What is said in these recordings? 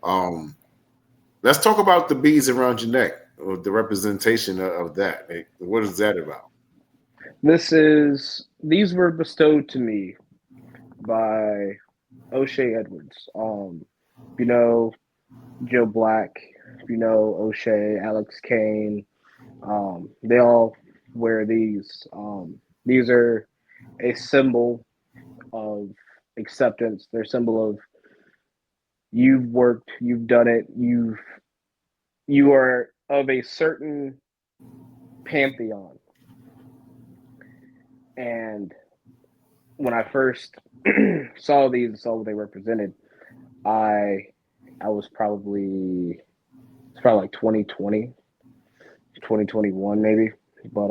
Um, let's talk about the beads around your neck, or the representation of that. Like, what is that about? These were bestowed to me by O'Shea Edwards. If you know Joe Black, if you know O'Shea, Alex Kane, they all wear these. These are a symbol of acceptance. They're a symbol of you've worked, you've done it, you are of a certain pantheon. And when I first saw these and saw what they represented, I I was probably it's probably like 2020, 2021 maybe. But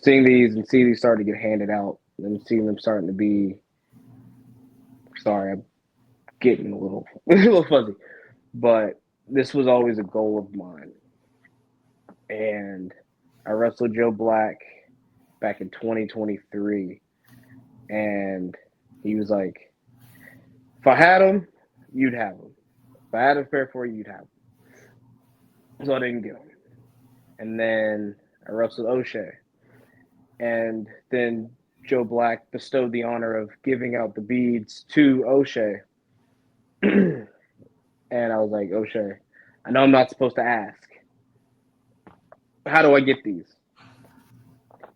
seeing these and seeing these starting to get handed out and seeing them starting to be sorry, I'm getting a little a little fuzzy. But this was always a goal of mine. And I wrestled Joe Black back in 2023 and he was like, if I had him, you'd have him. If I had a pair for you, you'd have him. So I didn't get him. And then I wrestled O'Shea. And then Joe Black bestowed the honor of giving out the beads to O'Shea. And I was like, O'Shea, I know I'm not supposed to ask. How do I get these?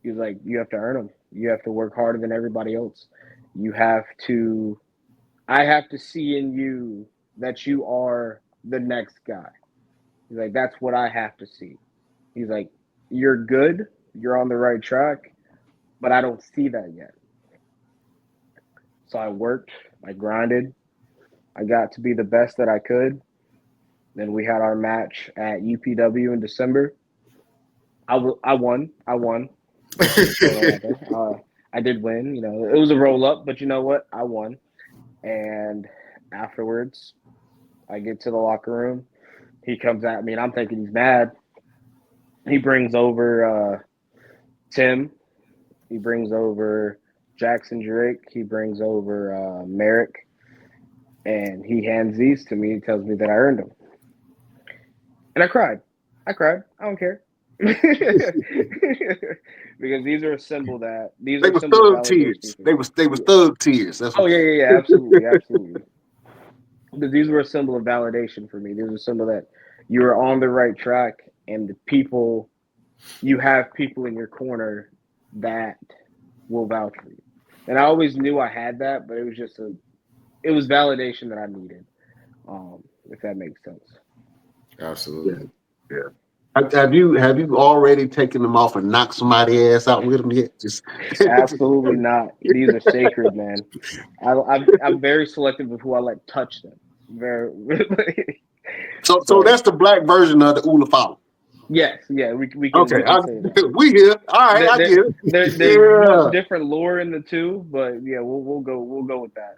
He was like, you have to earn them. You have to work harder than everybody else. You have to, I have to see in you that you are the next guy. He's like, that's what I have to see. He's like, you're good. You're on the right track, but I don't see that yet. So I worked, I grinded, I got to be the best that I could. Then we had our match at UPW in December. I won. I won. I did win. You know, it was a roll up, but you know what? I won. And afterwards, I get to the locker room. He comes at me, and I'm thinking he's mad. He brings over Tim. He brings over Jackson Drake. He brings over Merrick. And he hands these to me. He tells me that I earned them. And I cried. I cried. I don't care. Because these are a symbol that these They are was symbols of thug validation tears. for me. They was thug tears. That's Oh what. yeah, absolutely, absolutely. Because these were a symbol of validation for me. These are a symbol that you are on the right track, and the people you have people in your corner that will vouch for you. And I always knew I had that, but it was just it was validation that I needed. If that makes sense. Yeah, Absolutely. yeah. Have you already taken them off and knocked somebody ass out with them yet? Just Absolutely not. These are sacred, man. I'm very selective of who I let touch them. Very. so So that's the black version of the Ula Follow. yes, yeah, we can Okay, we can say that. we here. All right, I get There's much it. different lore in the two, but yeah, we'll go with that.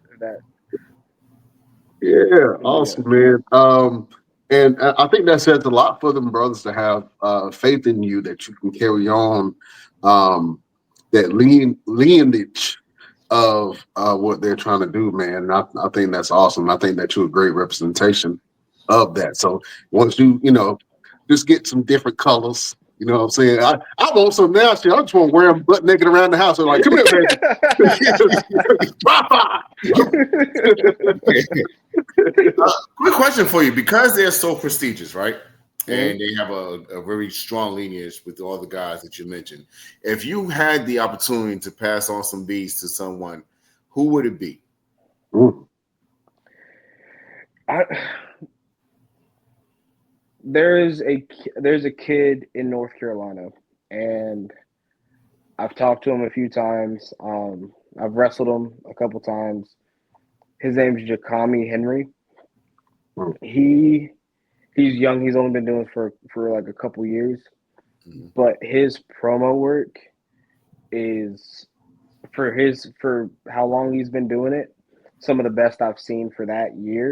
Yeah, Yeah. awesome, man. And I think that says a lot for them brothers to have faith in you that you can carry on um, that lineage of what they're trying to do, man. And I think that's awesome. I think that you're a great representation of that. So once you just get some different colors. You know what I'm saying? I want some now. Shit. I just want to wear them butt naked around the house. They're like, come here, baby. Papa. Quick question for you, because they're so prestigious, right? Mhm. And they have a very strong lineage with all the guys that you mentioned. If you had the opportunity to pass on some beads to someone, who would it be? Mm. I, there's a kid in North Carolina, and I've talked to him a few times. I've wrestled him a couple times. His name's Jakami Henry. Mm. He he's young. He's only been doing it for like a couple years, Mhm. but his promo work is for how long he's been doing it. Some of the best I've seen for that year.